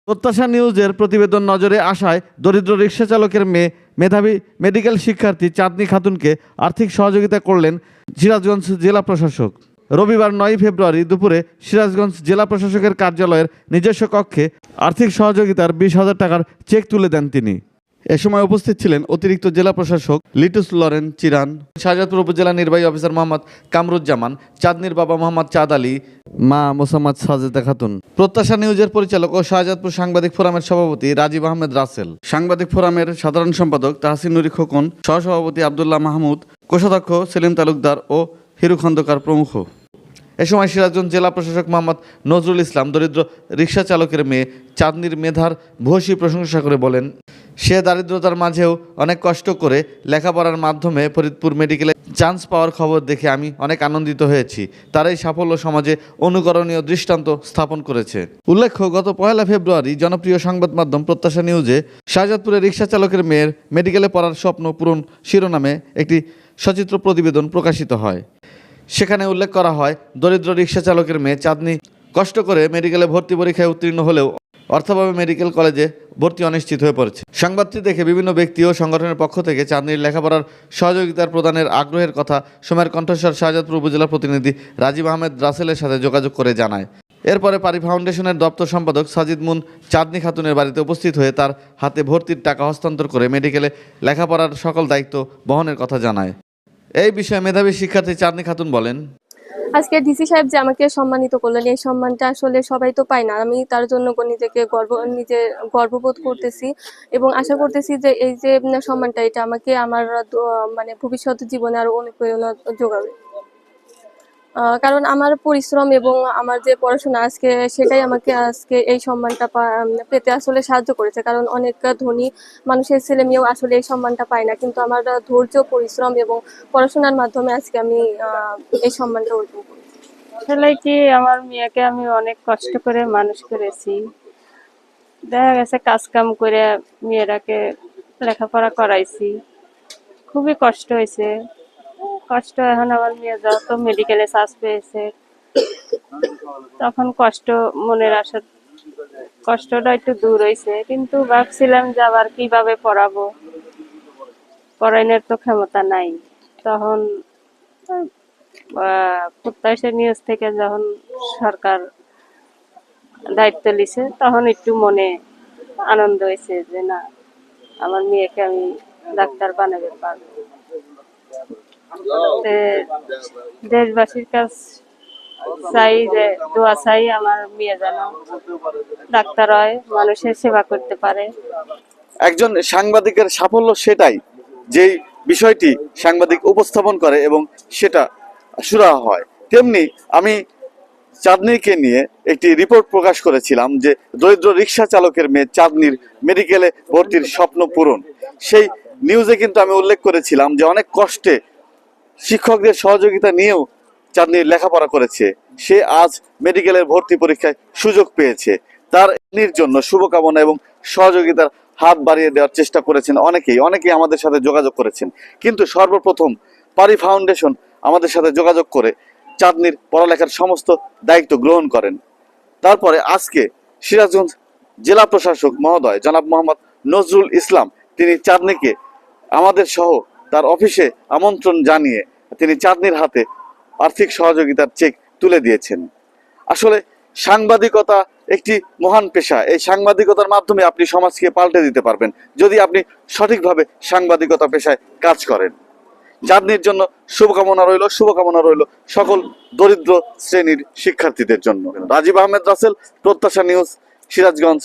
প্রত্যাশা নিউজের প্রতিবেদন নজরে আসায় দরিদ্র রিকশা চালকের মেয়ে মেধাবী মেডিকেল শিক্ষার্থী চাঁদনী খাতুনকে আর্থিক সহযোগিতা করলেন সিরাজগঞ্জ জেলা প্রশাসক। রবিবার 9 ফেব্রুয়ারি দুপুরে সিরাজগঞ্জ জেলা প্রশাসকের কার্যালয়ের নিজস্ব কক্ষে আর্থিক সহযোগিতার 20,000 টাকার চেক তুলে দেন তিনি। এ সময় উপস্থিত ছিলেন অতিরিক্ত জেলা প্রশাসক লিটুস লরেন চিরান, শাহজাদপুর উপজেলা নির্বাহী অফিসার মোহাম্মদ কামরুজ্জামান, চাঁদনীর বাবা মোহাম্মদ চাঁদ আলী, মা মোসাম্মদ সাজেদা খাতুন। প্রত্যাশা নিউজের পরিচালক ও শাহজাদপুর সাংবাদিক ফোরামের সভাপতি রাজীব আহমেদ রাসেল, সাংবাদিক ফোরামের সাধারণ সম্পাদক তাহসিন নুরি খোকন, সহসভাপতি আবদুল্লাহ মাহমুদ, কোষাধ্যক্ষ সেলিম তালুকদার ও হিরু খন্দকার প্রমুখ। এ সময় সিরাজগঞ্জ জেলা প্রশাসক মোহাম্মদ নজরুল ইসলাম দরিদ্র রিকশা চালকের মেয়ে চাঁদনীর মেধার ভূয়সী প্রশংসা করে বলেন, সে দারিদ্রতার মাঝেও অনেক কষ্ট করে লেখাপড়ার মাধ্যমে ফরিদপুর মেডিকেলে চান্স পাওয়ার খবর দেখে আমি অনেক আনন্দিত হয়েছি। তার এই সাফল্য সমাজে অনুকরণীয় দৃষ্টান্ত স্থাপন করেছে। উল্লেখ্য, গত 1 ফেব্রুয়ারি জনপ্রিয় সংবাদ মাধ্যম প্রত্যাশা নিউজে শাহজাদপুরের রিকশা চালকের মেয়ের মেডিকেলে পড়ার স্বপ্ন পূরণ শিরোনামে একটি সচিত্র প্রতিবেদন প্রকাশিত হয়। সেখানে উল্লেখ করা হয়, দরিদ্র রিকশা চালকের মেয়ে চাঁদনী কষ্ট করে মেডিকেলে ভর্তি পরীক্ষায় উত্তীর্ণ হলেও অর্থাভাবে মেডিকেল কলেজে ভর্তি অনিশ্চিত হয়ে পড়েছে। সংবাদটি দেখে বিভিন্ন ব্যক্তি ও সংগঠনের পক্ষ থেকে চাঁদনীর লেখাপড়ার সহযোগিতার প্রদানের আগ্রহের কথা সময়ের কণ্ঠস্বর শাহজাদপুর উপজেলা প্রতিনিধি রাজীব আহমেদ রাসেলের সাথে যোগাযোগ করে জানায়। এরপরে পারি ফাউন্ডেশনের দপ্তর সম্পাদক সাজিদ মুন চাঁদনী খাতুনের বাড়িতে উপস্থিত হয়ে তার হাতে ভর্তির টাকা হস্তান্তর করে মেডিকেলে লেখাপড়ার সকল দায়িত্ব বহনের কথা জানায়। এই বিষয়ে মেধাবী শিক্ষার্থী চাঁদনী খাতুন বলেন, আজকে ডিসি সাহেব যে আমাকে সম্মানিত করলেন, এই সম্মানটা আসলে সবাই তো পায় না। আমি তার জন্য নিজে গর্ববোধ করতেছি এবং আশা করতেছি যে এই যে সম্মানটা, এটা আমাকে আমার ভবিষ্যৎ জীবনে আরো অনুপ্রেরণা যোগাবে। কারণ আমার পরিশ্রম এবং আমার যে পড়াশোনা সেটাই আমাকে আজকে এই সম্মানটা পেতে আসলে সাহায্য করেছে। কারণ অনেক ধনী মানুষের ছেলে মেয়েও আসলে এই সম্মানটা পায় না, কিন্তু আমার ধৈর্য, পরিশ্রম এবং পড়াশোনার মাধ্যমে আজকে আমি এই সম্মানটা অর্জন করেছি। আসলে কি, আমার মেয়েকে আমি অনেক কষ্ট করে মানুষ করেছি। দেখা গেছে কাজ কাম করে মেয়েরাকে লেখাপড়া করাইছি, খুবই কষ্ট হয়েছে। কষ্ট এখন আমার মেয়ে যত মেডিকেলে চান্স পেয়েছে, তখন কষ্ট মনের আশা, কষ্টটা একটু দূর হয়েছে। কিন্তু ভাবছিলাম যে আবার কিভাবে পড়াবো, পড়াইনের তো ক্ষমতা নাই। তখন প্রত্যাশা নিউজ থেকে যখন সরকার দায়িত্ব নিছে, তখন একটু মনে আনন্দ হয়েছে যে না, আমার মেয়েকে আমি ডাক্তার বানাতে পারবো। দেশবাসীর কাছ চাই যে দোয়া চাই, আমার মেয়ে যেন ডাক্তার হয়, মানুষের সেবা করতে পারে। একজন সাংবাদিকের সাফল্য সেটাই, যেই বিষয়টি সাংবাদিক উপস্থাপন করে এবং সেটা সুরাহা হয়। তেমনি আমি চাঁদনীকে নিয়ে একটি রিপোর্ট প্রকাশ করেছিলাম যে দরিদ্র রিকশা চালকের মেয়ে চাঁদনীর মেডিকেলে ভর্তির স্বপ্ন পূরণ। সেই নিউজে কিন্তু আমি উল্লেখ করেছিলাম যে অনেক কষ্টে শিক্ষকদের সহযোগিতা নিয়েও চাঁদনীর লেখাপড়া করেছে। সে আজ মেডিকেলের ভর্তি পরীক্ষায় সুযোগ পেয়েছে। তার জন্য শুভকামনা এবং সহযোগিতার হাত বাড়িয়ে দেওয়ার চেষ্টা করেছেন অনেকেই আমাদের সাথে যোগাযোগ করেছেন। কিন্তু সর্বপ্রথম পারি ফাউন্ডেশন আমাদের সাথে যোগাযোগ করে চাঁদনীর পড়ালেখার সমস্ত দায়িত্ব গ্রহণ করেন। তারপরে আজকে সিরাজগঞ্জ জেলা প্রশাসক মহোদয় জনাব মোহাম্মদ নজরুল ইসলাম, তিনি চাঁদনীকে আমাদের সহ তার অফিসে আমন্ত্রণ জানিয়ে তিনি চাঁদনীর হাতে আর্থিক সহযোগিতার চেক তুলে দিয়েছেন। আসলে সাংবাদিকতা একটি মহান পেশা। এই সাংবাদিকতার মাধ্যমে আপনি সমাজকে পাল্টে দিতে পারবেন যদি আপনি সঠিকভাবে সাংবাদিকতা পেশায় কাজ করেন। চাঁদনীর জন্য শুভকামনা রইল সকল দরিদ্র শ্রেণীর শিক্ষার্থীদের জন্য। রাজীব আহমেদ রাসেল, প্রত্যাশা নিউজ, সিরাজগঞ্জ।